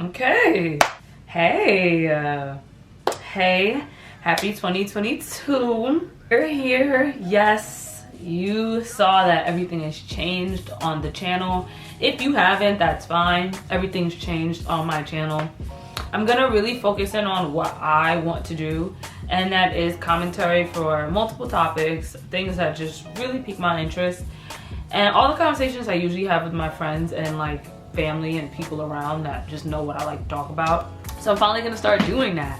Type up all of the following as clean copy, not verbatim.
Okay. Hey. Hey. Happy 2022. We're here. Yes, you saw that everything has changed on the channel. If you haven't, that's fine. Everything's changed on my channel. I'm gonna really focus in on what I want to do, and that is commentary for multiple topics, things that just really pique my interest, and all the conversations I usually have with my friends and like family and people around that just know what I like to talk about. So I'm finally gonna start doing that.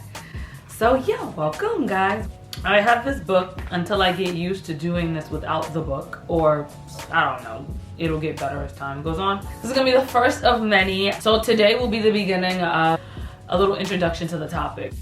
So yeah, welcome guys. I have this book until I get used to doing this without the book, or I don't know, it'll get better as time goes on. This is gonna be the first of many. So today will be the beginning of a little introduction to the topic.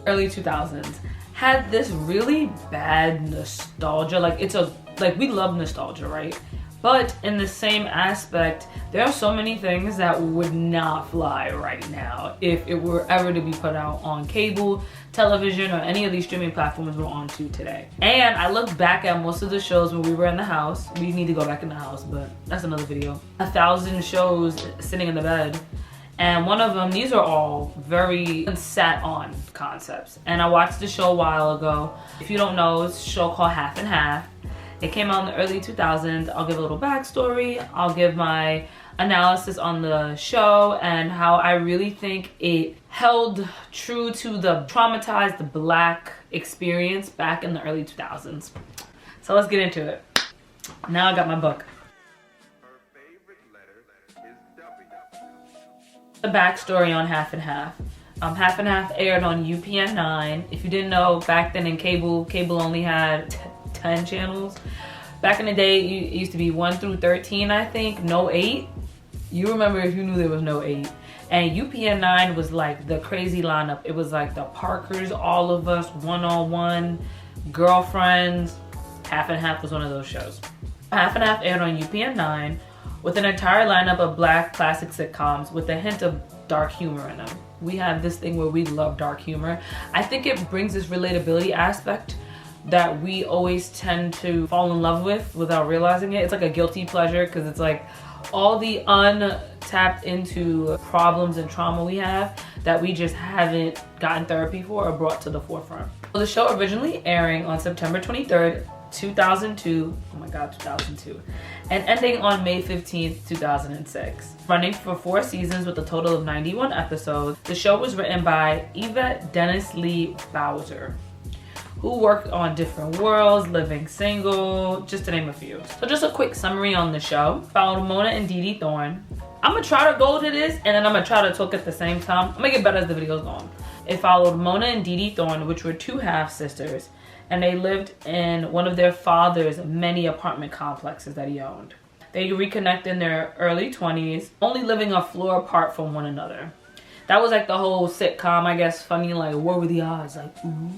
Early 2000s had this really bad nostalgia. Like we love nostalgia, right? But in the same aspect, there are so many things that would not fly right now if it were ever to be put out on cable, television, or any of these streaming platforms we're on to today. And I look back at most of the shows when we were in the house. We need to go back in the house, but that's another video. 1,000 shows sitting in the bed. And one of them, these are all very sat on concepts. And I watched the show a while ago. If you don't know, it's a show called Half and Half. It came out in the early 2000s. I'll give a little backstory. I'll give my analysis on the show and how I really think it held true to the traumatized Black experience back in the early 2000s. So let's get into it. Now I got my book. The backstory on Half and Half. Half and Half aired on UPN 9. If you didn't know, back then in cable only had 10 channels. Back in the day, it used to be 1 through 13, I think, no 8. You remember if you knew there was no 8. And UPN 9 was like the crazy lineup. It was like the Parkers, All of Us, 101, Girlfriends. Half and Half was one of those shows. Half and Half aired on UPN 9 with an entire lineup of Black classic sitcoms with a hint of dark humor in them. We have this thing where we love dark humor. I think it brings this relatability aspect that we always tend to fall in love with without realizing it. It's like a guilty pleasure because it's like all the untapped into problems and trauma we have that we just haven't gotten therapy for or brought to the forefront. So the show originally airing on September 23rd, 2002, oh my god, 2002, and ending on May 15th, 2006. Running for 4 seasons with a total of 91 episodes, the show was written by Yvette Dennis Lee Bowser, who worked on Different Worlds, Living Single, just to name a few. So just a quick summary on the show. Followed Mona and Dee Dee Thorne. I'm gonna try to go to this and then I'm gonna try to talk at the same time. I'm gonna get better as the video goes on. It followed Mona and Dee Dee Thorne, which were 2 half-sisters, and they lived in one of their father's many apartment complexes that he owned. They reconnect in their early 20s, only living a floor apart from one another. That was like the whole sitcom, I guess, funny, like, what were the odds? Like, ooh.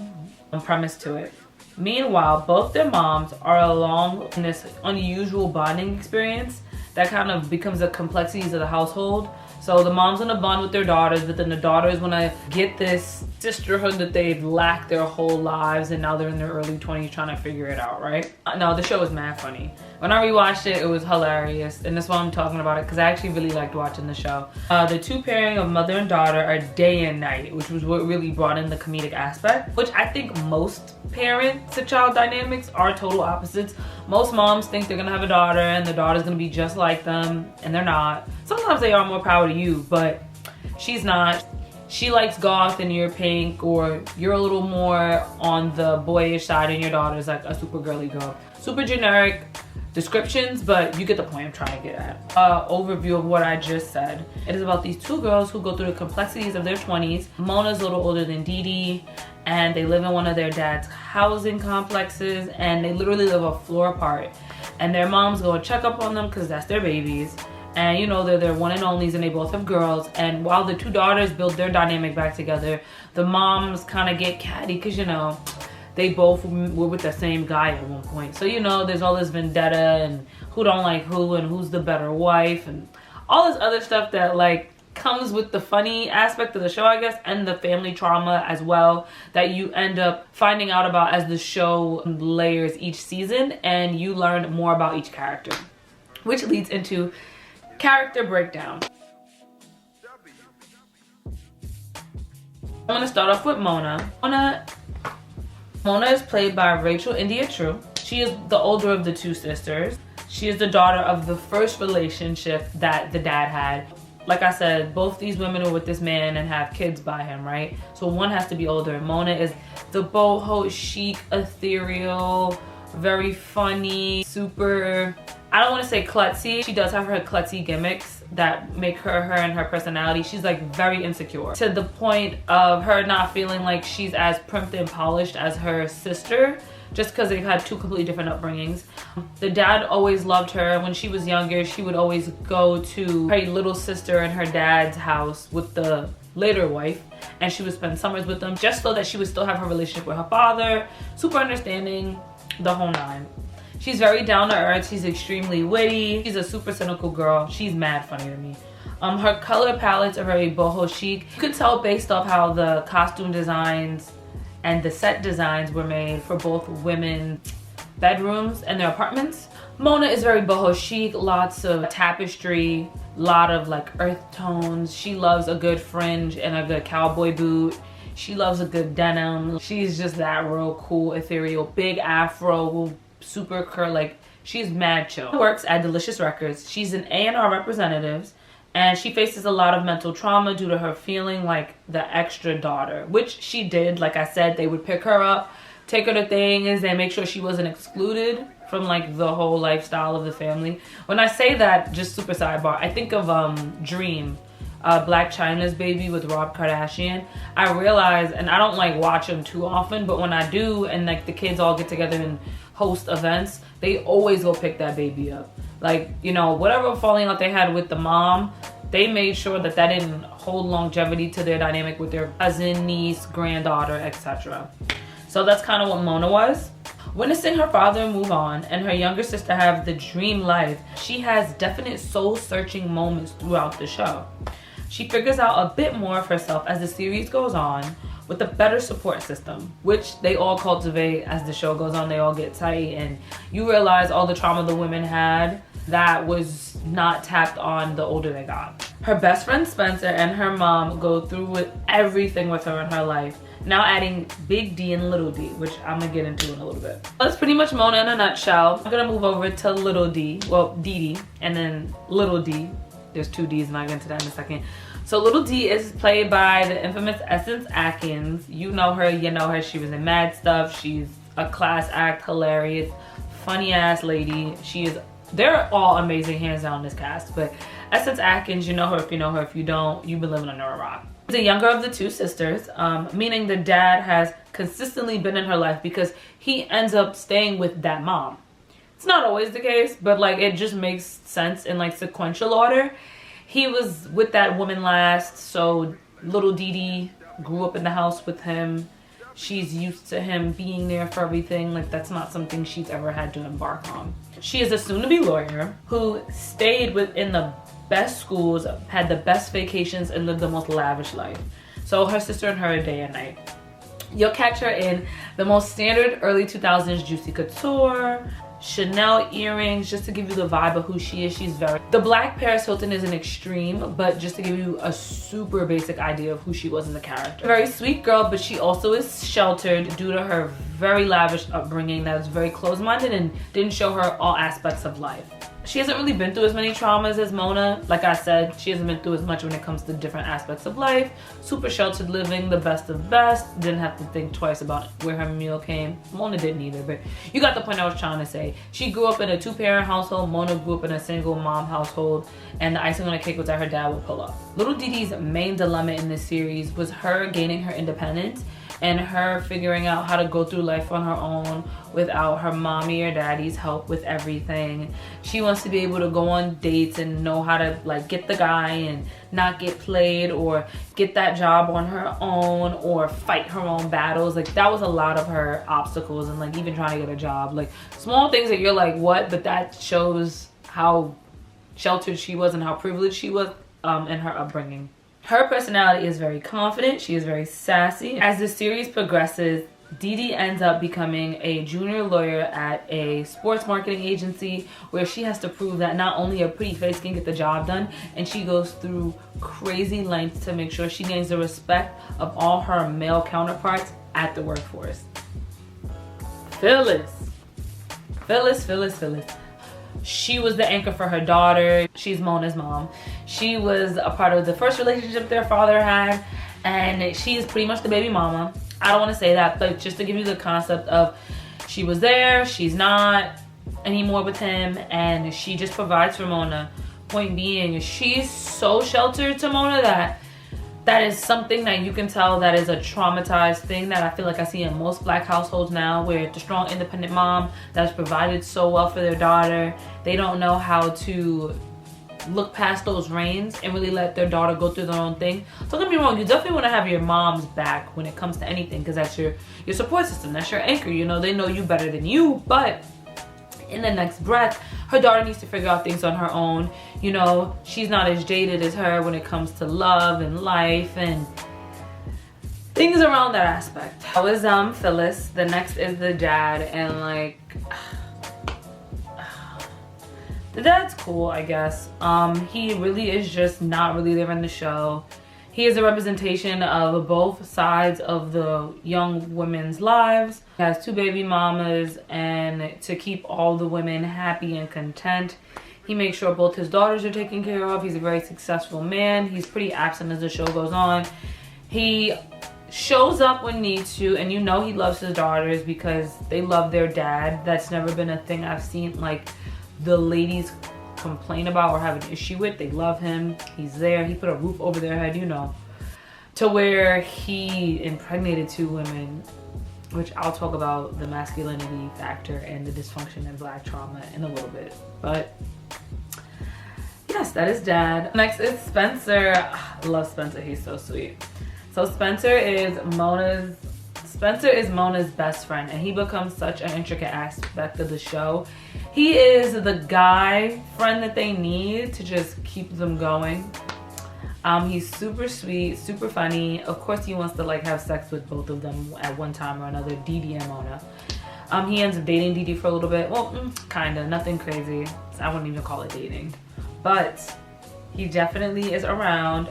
Premise to it. Meanwhile, both their moms are along in this unusual bonding experience that kind of becomes the complexities of the household. So the moms want to bond with their daughters, but then the daughters want to get this sisterhood that they've lacked their whole lives, and now they're in their early 20s trying to figure it out, right? No, the show was mad funny. When I rewatched it, it was hilarious, and that's why I'm talking about it, because I actually really liked watching the show. The 2 pairing of mother and daughter are day and night, which was what really brought in the comedic aspect, which I think most parent to child dynamics are total opposites. Most moms think they're gonna have a daughter and the daughter's gonna be just like them, and they're not. Sometimes they are, more power to you, but she's not. She likes goth and you're pink, or you're a little more on the boyish side and your daughter's like a super girly girl. Super generic descriptions, but you get the point I'm trying to get at. Overview of what I just said. It is about these 2 girls who go through the complexities of their 20s. Mona's a little older than Dee Dee, and they live in one of their dad's housing complexes, and they literally live a floor apart. And their moms go and check up on them because that's their babies. And you know, they're their one and onlys, and they both have girls. And while the 2 daughters build their dynamic back together, the moms kind of get catty because, you know, they both were with the same guy at one point. So, you know, there's all this vendetta and who don't like who and who's the better wife and all this other stuff that like comes with the funny aspect of the show, I guess, and the family trauma as well that you end up finding out about as the show layers each season and you learn more about each character, which leads into Character breakdown. I'm gonna start off with Mona. Mona is played by Rachel India True. She is the older of the two sisters. She is the daughter of the first relationship that the dad had. Like I said, both these women are with this man and have kids by him, right? So one has to be older. Mona is the boho chic, ethereal, very funny, super, I don't want to say klutzy. She does have her klutzy gimmicks that make her and her personality. She's like very insecure to the point of her not feeling like she's as primped and polished as her sister, just because they've had two completely different upbringings. The dad always loved her. When she was younger, she would always go to her little sister and her dad's house with the later wife, and she would spend summers with them just so that she would still have her relationship with her father. Super understanding, the whole nine. She's very down to earth. She's extremely witty. She's a super cynical girl. She's mad funny to me. Her color palettes are very boho chic. You could tell based off how the costume designs and the set designs were made for both women's bedrooms and their apartments. Mona is very boho chic, lots of tapestry, lot of like earth tones. She loves a good fringe and a good cowboy boot. She loves a good denim. She's just that real cool, ethereal, big afro, super curl, like she's mad chill. She works at Delicious Records. She's an A&R representative, and she faces a lot of mental trauma due to her feeling like the extra daughter, which she did. Like I said, they would pick her up, take her to things, and make sure she wasn't excluded from like the whole lifestyle of the family. When I say that, just super sidebar, I think of Dream, Black China's baby with Rob Kardashian. I realize, and I don't like watch them too often, but when I do and like the kids all get together and host events, they always go pick that baby up. Like, you know, whatever falling out they had with the mom, they made sure that that didn't hold longevity to their dynamic with their cousin, niece, granddaughter, etc. So that's kind of what Mona was. Witnessing her father move on and her younger sister have the dream life, she has definite soul-searching moments throughout the show. She figures out a bit more of herself as the series goes on, with a better support system, which they all cultivate as the show goes on. They all get tight, and you realize all the trauma the women had that was not tapped on the older they got. Her best friend Spencer and her mom go through with everything with her in her life, now adding Big D and Little D, which I'm gonna get into in a little bit. That's pretty much Mona in a nutshell. I'm gonna move over to Little D, well, Dee Dee, and then Little D. There's two D's, and I'll get into that in a second. So Little D is played by the infamous Essence Atkins. You know her, you know her. She was in Mad Stuff. She's a class act, hilarious, funny ass lady. They're all amazing, hands down, this cast. But Essence Atkins, you know her. If you know her, if you don't, you've been living under a rock. The younger of the two sisters, meaning the dad has consistently been in her life because he ends up staying with that mom. It's not always the case, but like it just makes sense in like sequential order. He was with that woman last, so little Dee Dee grew up in the house with him. She's used to him being there for everything. Like that's not something she's ever had to embark on. She is a soon-to-be lawyer who stayed within the best schools, had the best vacations, and lived the most lavish life. So her sister and her are day and night. You'll catch her in the most standard early 2000s Juicy Couture, Chanel earrings, just to give you the vibe of who she is. The Black Paris Hilton is an extreme, but just to give you a super basic idea of who she was as a character. Very sweet girl, but she also is sheltered due to her very lavish upbringing that was very closed-minded and didn't show her all aspects of life. She hasn't really been through as many traumas as Mona. Like I said, she hasn't been through as much when it comes to different aspects of life. Super sheltered living, the best of best. Didn't have to think twice about where her meal came. Mona didn't either, but you got the point I was trying to say. She grew up in a two-parent household. Mona grew up in a single mom household, and the icing on the cake was that her dad would pull up. Little Dee Dee's main dilemma in this series was her gaining her independence and her figuring out how to go through life on her own without her mommy or daddy's help with everything. She wants to be able to go on dates and know how to like get the guy and not get played, or get that job on her own, or fight her own battles. Like that was a lot of her obstacles, and like even trying to get a job. Like small things that you're like, what? But that shows how sheltered she was and how privileged she was in her upbringing. Her personality is very confident. She is very sassy. As the series progresses, Dee Dee ends up becoming a junior lawyer at a sports marketing agency where she has to prove that not only a pretty face can get the job done, and she goes through crazy lengths to make sure she gains the respect of all her male counterparts at the workforce. Phyllis. She was the anchor for her daughter. She's Mona's mom. She was a part of the first relationship their father had, and she is pretty much the baby mama. I don't want to say that, but just to give you the concept of she was there, she's not anymore with him, and she just provides for Mona. Point being, she's so sheltered to Mona that is something that you can tell that is a traumatized thing that I feel like I see in most black households now, where the strong independent mom that's provided so well for their daughter, they don't know how to look past those reins and really let their daughter go through their own thing. Don't get me wrong, you definitely want to have your mom's back when it comes to anything, because that's your support system, that's your anchor. You know, they know you better than you, but in the next breath, her daughter needs to figure out things on her own. You know, she's not as jaded as her when it comes to love and life and things around that aspect. That was Phyllis. The next is the dad, and like the dad's cool, I guess. He really is just not really there in the show. He is a representation of both sides of the young women's lives. He has 2 baby mamas, and to keep all the women happy and content, he makes sure both his daughters are taken care of. He's a very successful man. He's pretty absent as the show goes on. He shows up when needs to, and you know he loves his daughters because they love their dad. That's never been a thing I've seen like the ladies complain about or have an issue with. They love him. He's there. He put a roof over their head, you know, to where he impregnated 2 women, which I'll talk about the masculinity factor and the dysfunction and black trauma in a little bit. But yes, that is dad. Next is Spencer. I love Spencer. He's so sweet. So Spencer is Mona's best friend, and he becomes such an intricate aspect of the show. He is the guy friend that they need to just keep them going. He's super sweet, super funny. Of course, he wants to like have sex with both of them at one time or another, Dee Dee and Mona. He ends up dating Dee Dee for a little bit. Well, kinda, nothing crazy. I wouldn't even call it dating, but he definitely is around.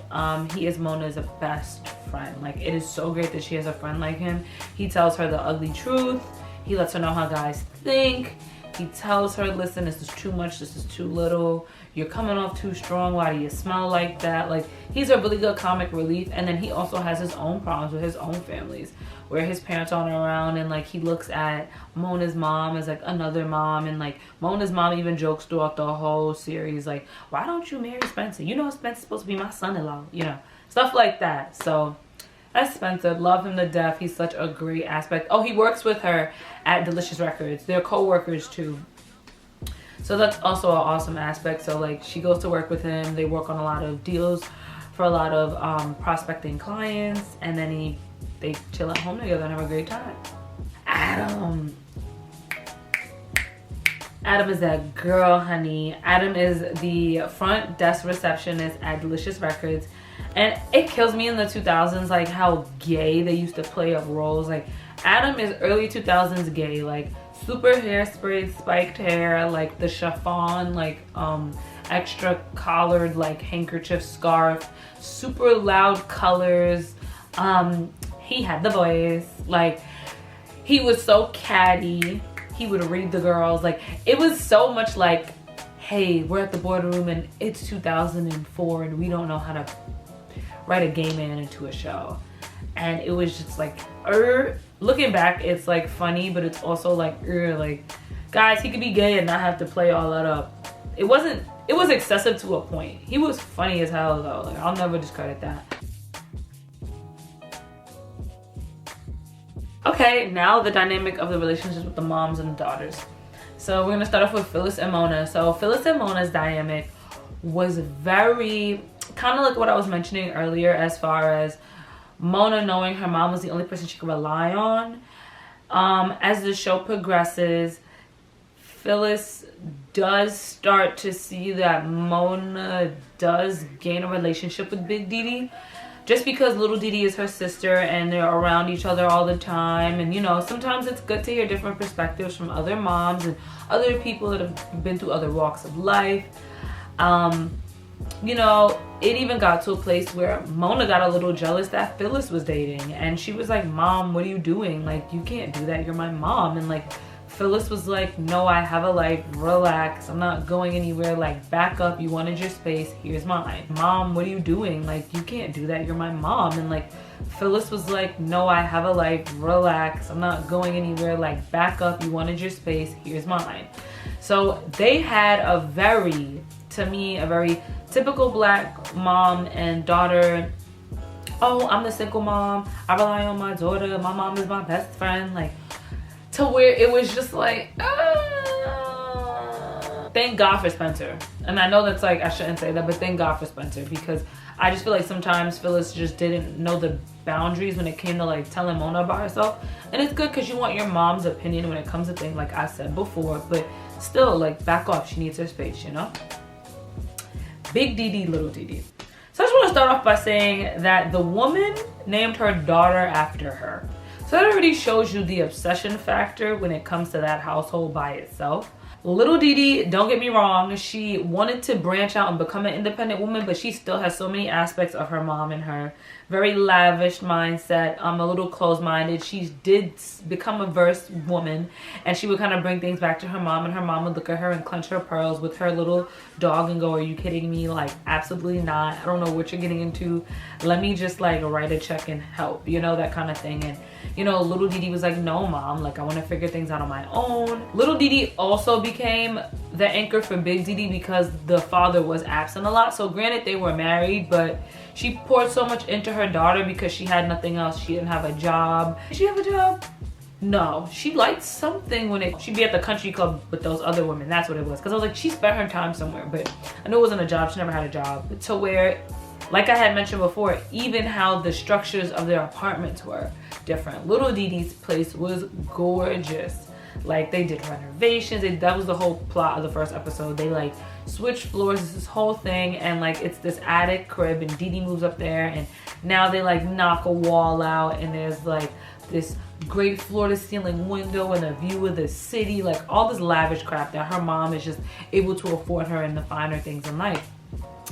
He is Mona's best friend. Like, it is so great that she has a friend like him. He tells her the ugly truth. He lets her know how guys think. He tells her, listen, this is too much, this is too little. You're coming off too strong. Why do you smell like that? Like, he's a really good comic relief. And then he also has his own problems with his own families, where his parents aren't around, and like he looks at Mona's mom as like another mom, and like Mona's mom even jokes throughout the whole series like, why don't you marry Spencer? You know Spencer's supposed to be my son-in-law, you know, stuff like that. So that's Spencer. Love him to death. He's such a great aspect. Oh, he works with her at Delicious Records. They're co-workers too. So that's also an awesome aspect. So like she goes to work with him. They work on a lot of deals for a lot of prospecting clients, and then they chill at home together and have a great time. Adam is that girl, honey. Adam is the front desk receptionist at Delicious Records. And it kills me in the 2000s, like how gay they used to play up roles. Like Adam is early 2000s gay, like super hairspray, spiked hair, like the chiffon, like extra collared, like handkerchief scarf, super loud colors. He had the voice, like he was so catty. He would read the girls. Like it was so much like, hey, we're at the boardroom and it's 2004 and we don't know how to write a gay man into a show. And it was just like, looking back, it's like funny, but it's also like, like, guys, he could be gay and not have to play all that up. It was excessive to a point. He was funny as hell though. Like, I'll never discredit that. Okay, now the dynamic of the relationships with the moms and the daughters. So we're gonna start off with Phyllis and Mona. So Phyllis and Mona's dynamic was very, kind of like what I was mentioning earlier, as far as Mona knowing her mom was the only person she could rely on. As the show progresses, Phyllis does start to see that Mona does gain a relationship with Big Dee Dee. just because little Didi is her sister and they're around each other all the time, and you know, sometimes it's good to hear different perspectives from other moms and other people that have been through other walks of life. You know, it even got to a place where Mona got a little jealous that Phyllis was dating, and she was like, Mom, what are you doing? Like, you can't do that, you're my mom. And like, Phyllis was like, no, I have a life, relax, I'm not going anywhere, like, back up, you wanted your space, here's mine. Mom, what are you doing? Like, you can't do that, you're my mom. And like, Phyllis was like, no, I have a life, relax, I'm not going anywhere, like, back up, you wanted your space, here's mine. So they had a very, to me, a very typical black mom and daughter. Oh, I'm the single mom, I rely on my daughter, my mom is my best friend, like, to where it was just like, thank God for Spencer. And I know that's like, I shouldn't say that, but thank God for Spencer, because I just feel like sometimes Phyllis just didn't know the boundaries when it came to like telling Mona about herself. And it's good because you want your mom's opinion when it comes to things, like I said before, but still, like, back off, she needs her space, you know? Big Didi, little Didi. So I just want to start off by saying that the woman named her daughter after her. So that already shows you the obsession factor when it comes to that household by itself. Little Didi, don't get me wrong, she wanted to branch out and become an independent woman, but she still has so many aspects of her mom in her. Very lavish mindset, a little closed-minded. She did become a versed woman, and she would kind of bring things back to her mom, and her mom would look at her and clench her pearls with her little dog and go, are you kidding me? Like, absolutely not. I don't know what you're getting into. Let me just like write a check and help, you know, that kind of thing. And you know, little Didi was like, no, Mom, like, I want to figure things out on my own. Little Didi also became the anchor for Big Didi because the father was absent a lot. So granted, they were married, but she poured so much into her daughter because she had nothing else. She didn't have a job. Did she have a job? No, she liked something when she'd be at the country club with those other women. That's what it was. Because I was like, she spent her time somewhere, but I knew it wasn't a job. She never had a job. To where, like I had mentioned before, even how the structures of their apartments were different. Little Didi's place was gorgeous. Like, they did renovations. That was the whole plot of the first episode. They like switched floors. It's this whole thing, and like it's this attic crib, and Didi moves up there, and now they like knock a wall out, and there's like this great floor to ceiling window and a view of the city, like all this lavish crap that her mom is just able to afford her in the finer things in life.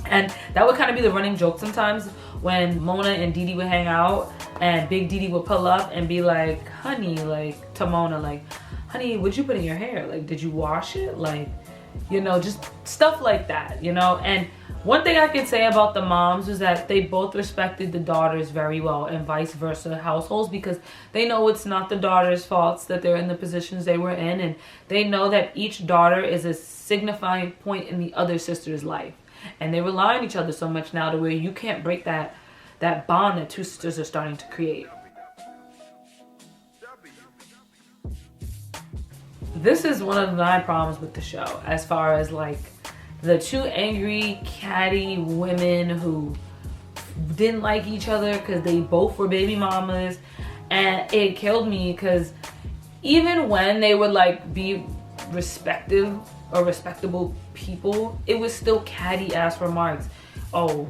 And that would kind of be the running joke sometimes when Mona and Didi would hang out, and Big Didi would pull up and be like, honey, like, to Mona, like, honey, what'd you put in your hair? Like, did you wash it? Like, you know, just stuff like that, you know? And one thing I can say about the moms is that they both respected the daughters very well, and vice versa households, because they know it's not the daughter's faults that they're in the positions they were in, and they know that each daughter is a signifying point in the other sister's life. And they rely on each other so much now to where you can't break that bond that two sisters are starting to create. This is one of my problems with the show, as far as like the two angry, catty women who didn't like each other because they both were baby mamas. And it killed me because even when they would like be respective or respectable people, it was still catty ass remarks. Oh,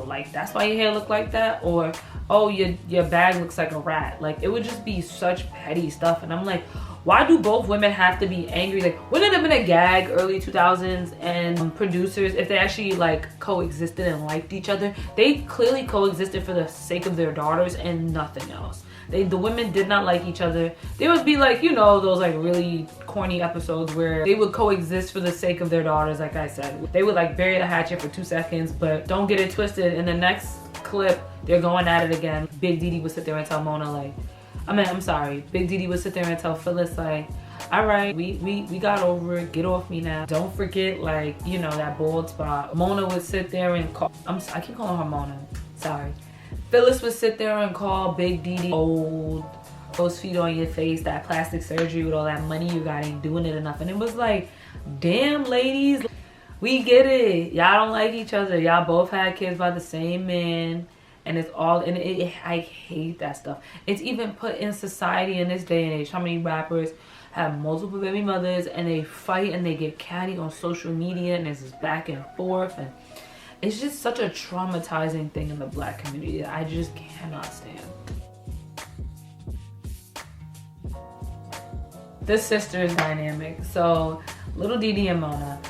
like, that's why your hair look like that? Or, oh, your bag looks like a rat. Like, it would just be such petty stuff. And I'm like, why do both women have to be angry? Like, wouldn't it have been a gag early 2000s, and producers, if they actually like coexisted and liked each other? They clearly coexisted for the sake of their daughters and nothing else. The women did not like each other. There would be like, you know, those like really corny episodes where they would coexist for the sake of their daughters. Like I said, they would like bury the hatchet for 2 seconds, but don't get it twisted. In the next clip, they're going at it again. Big Didi would sit there and tell Mona like, I'm sorry. Big Didi would sit there and tell Phyllis like, all right, we got over it. Get off me now. Don't forget, like, you know, that bald spot. Mona would sit there and call, I keep calling her Mona. Sorry. Phyllis would sit there and call Big Didi old, those feet on your face, that plastic surgery with all that money you got ain't doing it enough. And it was like, damn, ladies, we get it. Y'all don't like each other. Y'all both had kids by the same man. And it's all, and I hate that stuff. It's even put in society in this day and age. How many rappers have multiple baby mothers and they fight and they get catty on social media, and there's this back and forth, and It's just such a traumatizing thing in the Black community that I just cannot stand. The sisters dynamic. So little Didi and Mona,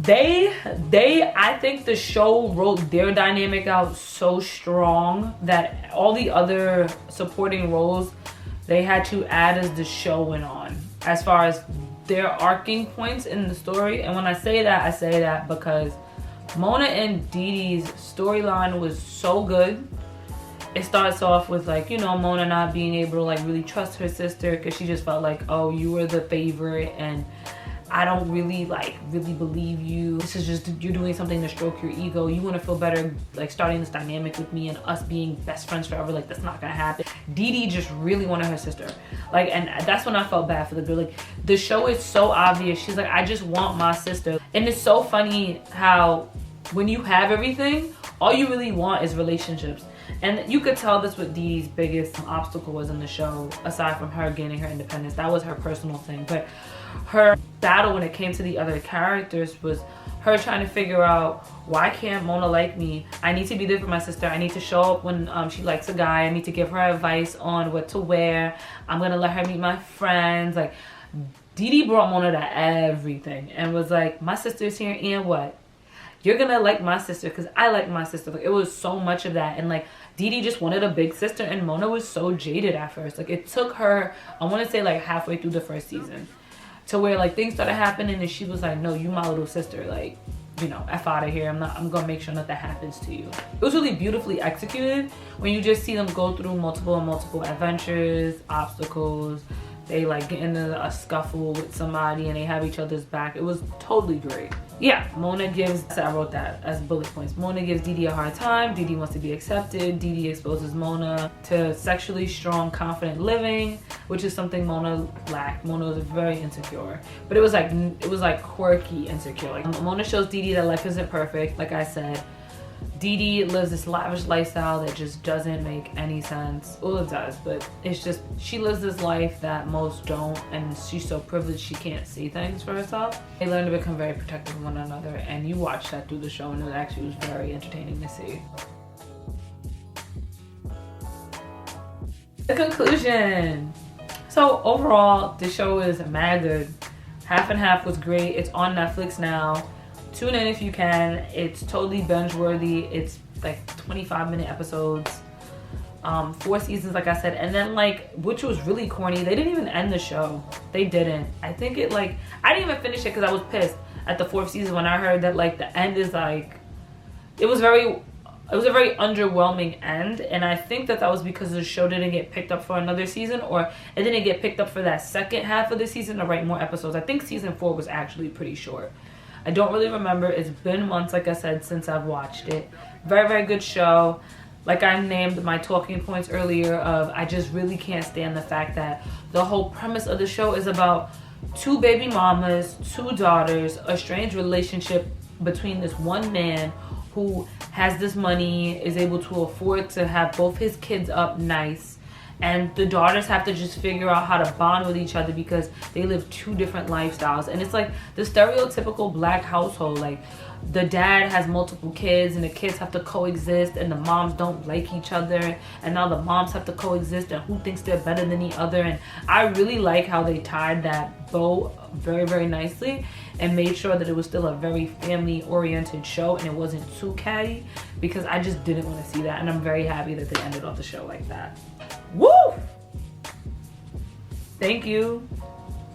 I think the show wrote their dynamic out so strong that all the other supporting roles they had to add as the show went on, as far as their arcing points in the story. And when I say that because Mona and Didi's storyline was so good. It starts off with, like, you know, Mona not being able to, like, really trust her sister because she just felt like, oh, you were the favorite and I don't really believe you. This is just, you're doing something to stroke your ego. You want to feel better, like, starting this dynamic with me and us being best friends forever. Like, that's not gonna happen. Didi just really wanted her sister. Like, and that's when I felt bad for the girl. Like, the show is so obvious. She's like, I just want my sister. And it's so funny how when you have everything, all you really want is relationships. And you could tell this what Didi's biggest obstacle was in the show, aside from her gaining her independence. That was her personal thing. But her battle when it came to the other characters was her trying to figure out, why can't Mona like me? I need to be there for my sister. I need to show up when she likes a guy. I need to give her advice on what to wear. I'm gonna let her meet my friends. Like, Didi brought Mona to everything and was like, my sister's here and what? You're gonna like my sister because I like my sister. Like, it was so much of that. And like, Didi just wanted a big sister, and Mona was so jaded at first. Like, it took her, I want to say, like halfway through the first season to where like things started happening and she was like, no, you my little sister. Like, you know, F out of here. I'm gonna make sure nothing happens to you. It was really beautifully executed when you just see them go through multiple adventures, obstacles. They like get into a scuffle with somebody and they have each other's back. It was totally great. Yeah, Mona gives, I wrote that as bullet points. Mona gives Didi a hard time. Didi wants to be accepted. Didi exposes Mona to sexually strong, confident living, which is something Mona lacked. Mona was very insecure, but it was like quirky insecure. Like, Mona shows Didi that life isn't perfect. Like I said, Didi lives this lavish lifestyle that just doesn't make any sense. Well, it does, but it's just, she lives this life that most don't, and she's so privileged she can't see things for herself. They learn to become very protective of one another, and you watch that through the show, and it actually was very entertaining to see. The conclusion. So overall, the show is mad good. Half and Half was great. It's on Netflix now. Tune in if you can. It's totally binge worthy. It's like 25-minute episodes, 4 seasons, like I said. And then, like, which was really corny, they didn't even end the show. They didn't. I think it, like, I didn't even finish it because I was pissed at the 4th season when I heard that, like, the end is like, it was a very underwhelming end. And I think that was because the show didn't get picked up for another season, or it didn't get picked up for that second half of the season to write more episodes. I think season 4 was actually pretty short. I don't really remember. It's been months, like I said, since I've watched it. Very, very good show. Like I named my talking points earlier of, I just really can't stand the fact that the whole premise of the show is about 2 baby mamas, 2 daughters, a strange relationship between this one man who has this money, is able to afford to have both his kids up nice, and the daughters have to just figure out how to bond with each other because they live 2 different lifestyles. And it's like the stereotypical Black household. Like, the dad has multiple kids and the kids have to coexist, and the moms don't like each other, and now the moms have to coexist, and who thinks they're better than the other. And I really like how they tied that bow very, very nicely and made sure that it was still a very family oriented show and it wasn't too catty, because I just didn't want to see that. And I'm very happy that they ended off the show like that. Woo! Thank you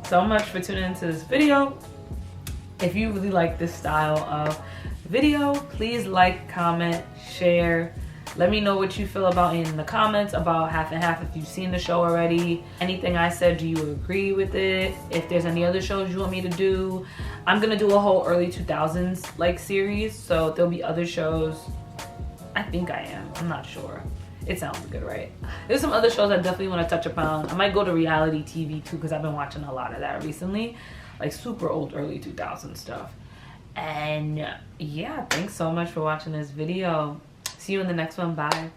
so much for tuning into this video. If you really like this style of video, please like, comment, share. Let me know what you feel about in the comments about Half and Half, if you've seen the show already. Anything I said, do you agree with it? If there's any other shows you want me to do. I'm gonna do a whole early 2000s like series, so there'll be other shows. I think I am, I'm not sure. It sounds good, right? There's some other shows I definitely want to touch upon. I might go to reality TV too, because I've been watching a lot of that recently. Like super old, early 2000s stuff. And yeah, thanks so much for watching this video. See you in the next one. Bye.